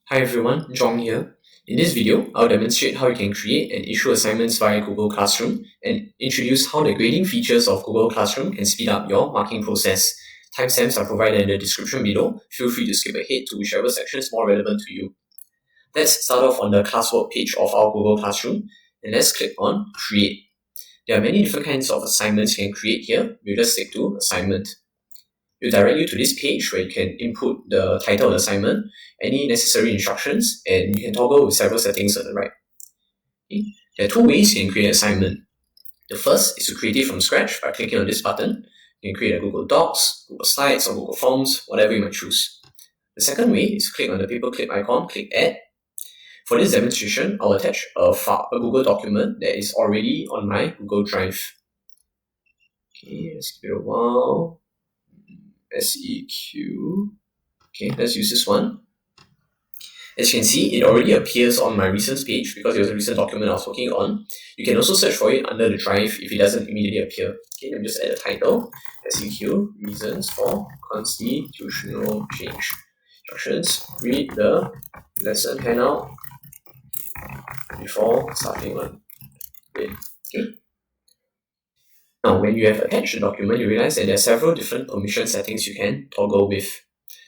Hi everyone, Jong here. In this video, I'll demonstrate how you can create and issue assignments via Google Classroom and introduce how the grading features of Google Classroom can speed up your marking process. Timestamps are provided in the description below. Feel free to skip ahead to whichever section is more relevant to you. Let's start off on the classwork page of our Google Classroom and let's click on Create. There are many different kinds of assignments you can create here. We'll just stick to Assignment. It will direct you to this page where you can input the title of the assignment, any necessary instructions, and you can toggle with several settings on the right. Okay. There are two ways you can create an assignment. The first is to create it from scratch by clicking on this button. You can create a Google Docs, Google Slides, or Google Forms, whatever you might choose. The second way is to click on the paperclip icon, click Add. For this demonstration, I'll attach a Google document that is already on my Google Drive. Okay, let's give it a while. SEQ. Okay, let's use this one. As you can see, it already appears on my recent page because it was a recent document I was working on. You can also search for it under the drive if it doesn't immediately appear. Okay, let me just add a title. SEQ, Reasons for Constitutional Change. Instructions, read the lesson handout before starting on it. Okay. Now, when you have attached the document, you realize that there are several different permission settings you can toggle with.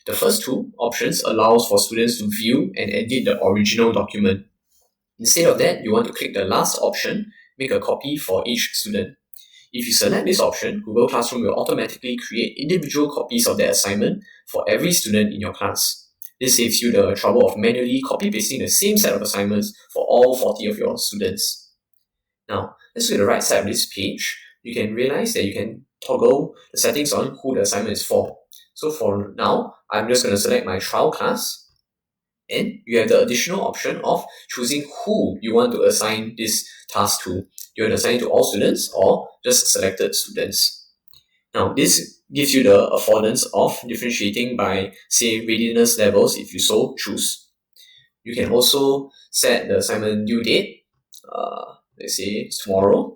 The first two options allows for students to view and edit the original document. Instead of that, you want to click the last option, make a copy for each student. If you select this option, Google Classroom will automatically create individual copies of the assignment for every student in your class. This saves you the trouble of manually copy-pasting the same set of assignments for all 40 of your students. Now, let's look at the right side of this page. You can realize that you can toggle the settings on who the assignment is for. So for now, I'm just going to select my trial class, and you have the additional option of choosing who you want to assign this task to. You want to assign it to all students or just selected students. Now, this gives you the affordance of differentiating by, say, readiness levels if you so choose. You can also set the assignment due date, let's say tomorrow.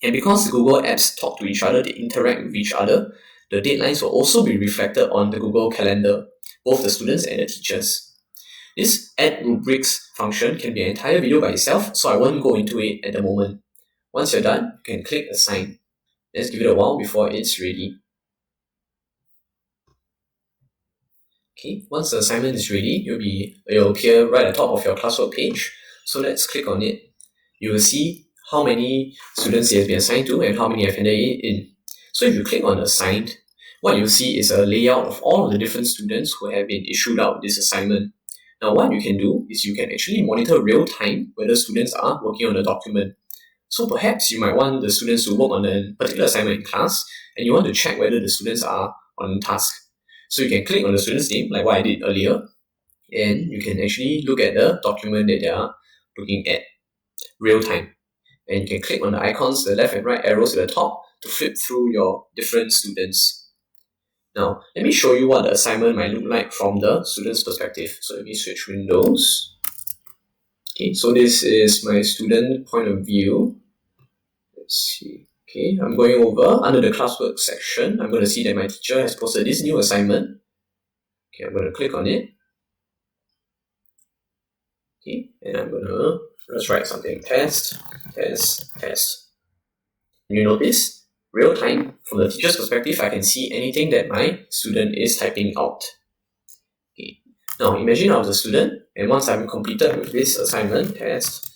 And because Google apps talk to each other, they interact with each other, the deadlines will also be reflected on the Google Calendar, both the students and the teachers. This add rubrics function can be an entire video by itself, so I won't go into it at the moment. Once you're done, you can click Assign. Let's give it a while before it's ready. Okay, once the assignment is ready, it'll appear right at the top of your classwork page. So let's click on it. You will see how many students it has been assigned to and how many have handed it in. So if you click on Assigned, what you'll see is a layout of all of the different students who have been issued out this assignment. Now, what you can do is you can actually monitor real time whether students are working on the document. So perhaps you might want the students to work on a particular assignment in class, and you want to check whether the students are on task. So you can click on the student's name, like what I did earlier, and you can actually look at the document that they are looking at real time. And you can click on the icons, the left and right arrows at the top, to flip through your different students. Now, let me show you what the assignment might look like from the student's perspective. So let me switch windows. Okay, so this is my student point of view. Let's see. Okay, I'm going over under the classwork section. I'm going to see that my teacher has posted this new assignment. Okay, I'm going to click on it. Okay, and I'm going to just write something. Test. You notice, real time, from the teacher's perspective, I can see anything that my student is typing out. Okay. Now, imagine I was a student, and once I'm completed with this assignment, test,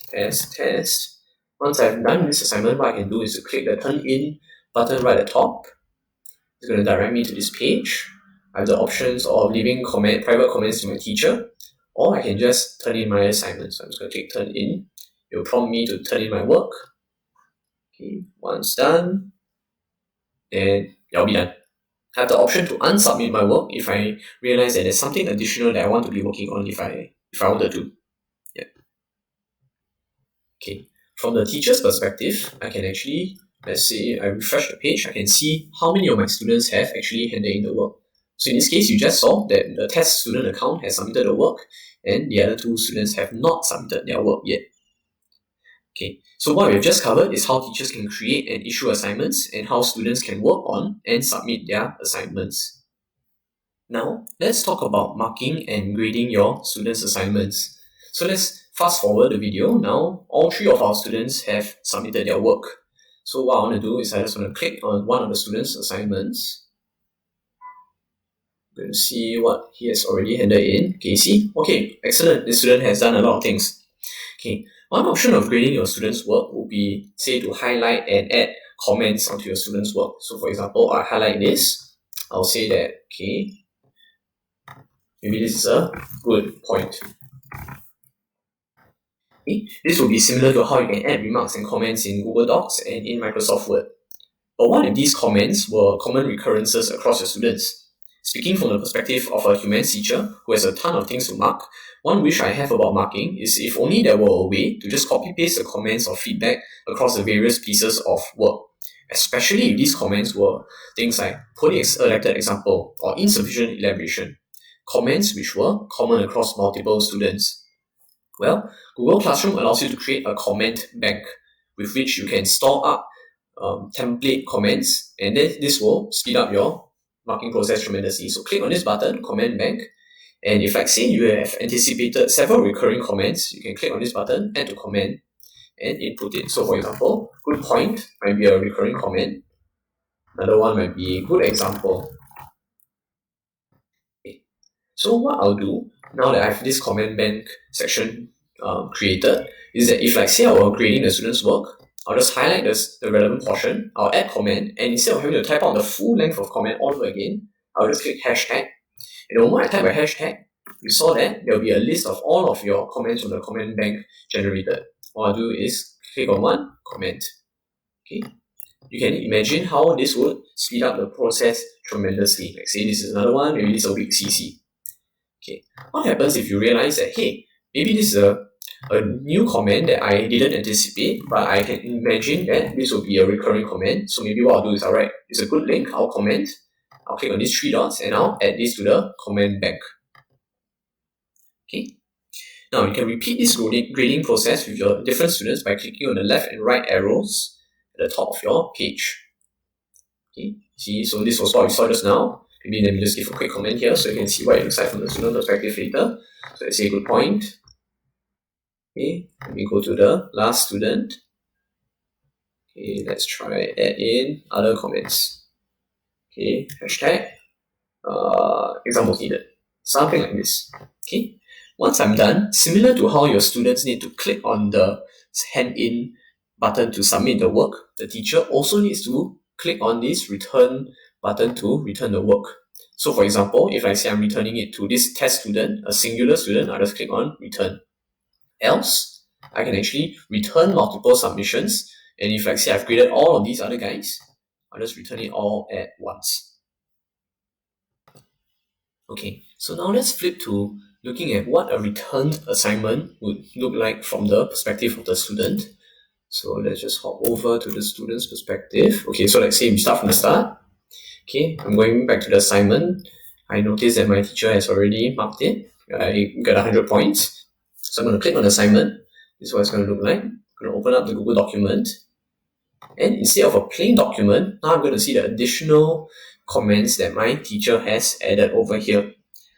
once I've done this assignment, what I can do is to click the Turn In button right at the top. It's going to direct me to this page. I have the options of leaving private comments to my teacher, or I can just turn in my assignment. So I'm just going to click Turn In. It will prompt me to turn in my work. Okay, once done, then I'll be done. I have the option to unsubmit my work if I realize that there's something additional that I want to be working on if I wanted to. Yeah. Okay. From the teacher's perspective, I can actually, let's say I refresh the page, I can see how many of my students have actually handed in the work. So in this case, you just saw that the test student account has submitted the work and the other two students have not submitted their work yet. Okay, so what we've just covered is how teachers can create and issue assignments and how students can work on and submit their assignments. Now, let's talk about marking and grading your students' assignments. So let's fast forward the video. Now, all 3 of our students have submitted their work. So what I want to do is I just want to click on one of the students' assignments. I'm going to see what he has already handed in. Okay, see? Okay, excellent. This student has done a lot of things. Okay, one option of grading your students' work would be, say, to highlight and add comments onto your students' work. So for example, I highlight this. I'll say that, okay, maybe this is a good point. Okay, this will be similar to how you can add remarks and comments in Google Docs and in Microsoft Word. But what if these comments were common recurrences across your students? Speaking from the perspective of a humans teacher who has a ton of things to mark, one wish I have about marking is if only there were a way to just copy-paste the comments or feedback across the various pieces of work, especially if these comments were things like poorly selected example or insufficient elaboration, comments which were common across multiple students. Well, Google Classroom allows you to create a comment bank with which you can store up template comments, and then this will speed up your marking process tremendously. So click on this button, comment bank, and if, like, say you have anticipated several recurring comments, you can click on this button, add to comment, and input it. So for example, good point might be a recurring comment. Another one might be good example. Okay. So what I'll do now that I have this comment bank section created is that if, like, say I were grading the student's work, I'll just highlight the relevant portion, I'll add comment, and instead of having to type out the full length of comment all over again, I'll just click hashtag. And the moment I type a hashtag, you saw that there'll be a list of all of your comments from the comment bank generated. All I'll do is click on one, comment. Okay. You can imagine how this would speed up the process tremendously. Like, say this is another one, maybe this is a weak CC. Okay. What happens if you realize that, hey, maybe this is a new comment that I didn't anticipate, but I can imagine that this will be a recurring comment. So maybe what I'll do is, alright, it's a good link, I'll comment, I'll click on these 3 dots and I'll add this to the comment bank. Okay. Now you can repeat this grading process with your different students by clicking on the left and right arrows at the top of your page. Okay. See, so this was what we saw just now. Maybe let me just give a quick comment here so you can see what it looks like from the student perspective later. So let's say good point. Okay, let me go to the last student. Okay, let's try add in other comments. Okay, hashtag examples needed. Something like this. Okay, once I'm done, similar to how your students need to click on the hand in button to submit the work, the teacher also needs to click on this return button to return the work. So for example, if I say I'm returning it to this test student, a singular student, I just click on return. Else, I can actually return multiple submissions, and if, like, say I've graded all of these other guys, I'll just return it all at once. Okay, so now let's flip to looking at what a returned assignment would look like from the perspective of the student. So let's just hop over to the student's perspective. Okay, so let's say we start from the start. Okay, I'm going back to the assignment. I noticed that my teacher has already marked it. I got 100 points. So I'm going to click on assignment. This is what it's going to look like. I'm going to open up the Google document. And instead of a plain document, now I'm going to see the additional comments that my teacher has added over here.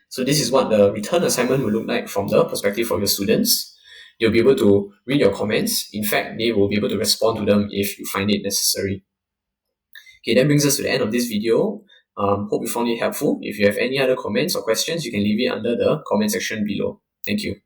So this is what the return assignment will look like from the perspective of your students. You'll be able to read your comments. In fact, they will be able to respond to them if you find it necessary. Okay, that brings us to the end of this video. Hope you found it helpful. If you have any other comments or questions, you can leave it under the comment section below. Thank you.